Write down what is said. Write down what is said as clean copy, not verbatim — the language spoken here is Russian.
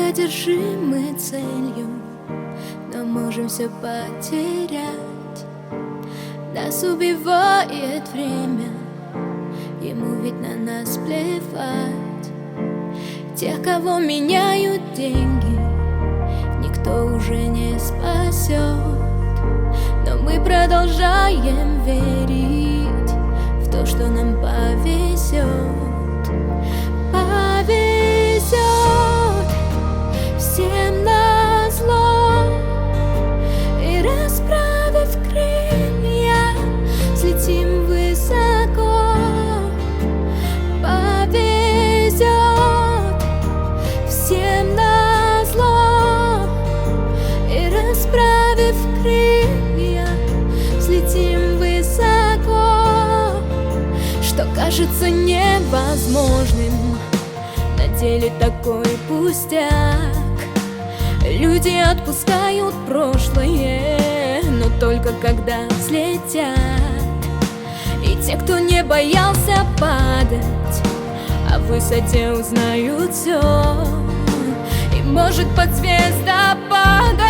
одержимы целью, но можем все потерять. Нас убивает время, ему ведь на нас плевать. Тех, кого меняют деньги, никто уже не спасет. Но мы продолжаем верить в то, что нам повезет. Повезет всем назло, и расправив крылья, взлетим высоко. Повезет всем назло, и расправив крылья, взлетим высоко. Что кажется невозможным, на деле такой пустяк. Люди отпускают прошлое, но только когда взлетят. И те, кто не боялся падать, о высоте узнают все. И может под звездопадом